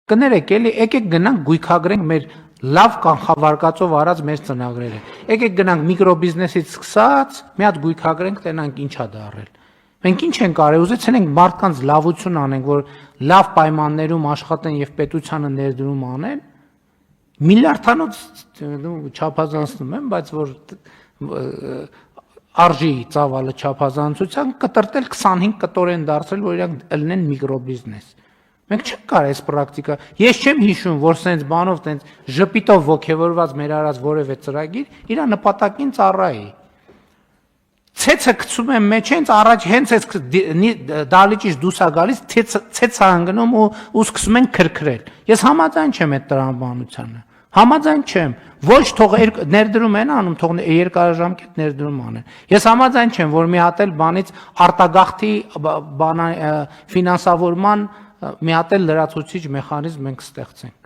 Կներեք, էլի եկեք գնանք գույքագրենք մեր լավ կանխավարկածով արած մեր ծնագրերը։ Եկեք գնանք միկրոբիզնեսից սկսած, մի հատ գույքագրենք, տենանք ինչա դարել։ Մենք ինչ ենք արել, ուզեցնենք մարդկանց լավություն անենք, որ լավ պայմաններում աշխատեն եւ պետությանը ներդրում անեն։ Միլիարդանոց չափազանցնում եմ, բայց որ արժի ծավալը չափազանցության կտրտել 25 կտորեն դարձրել, որ իրանք ելնեն միկրոբիզնես։ Մենք չենք կարող այս պրակտիկա։ Ես չեմ հիշում, որ սենց բանով, տենց ժպիտով ոգևորված մեր արած որևէ ծրագիր իր նպատակին ծառայի։ Ցեցը գցում եմ մեջ, հենց առաջ հենց այս դալիճից դուրս է գալիս, ցեցը հանգնում ու սկսում են քրքրել։ Ես համաձայն չեմ այդ տրամաբանությանը։ Համաձայն չեմ։ Ոչ թող ներդրում են անում, թող երկարաժամկետ ներդրում անեն։ Ես համաձայն չեմ, որ մի հատ էլ բանից արտագաղթի ֆինանսավորման մի հատ էլ լրացուցիչ մեխանիզմ մենք ստեղծենք։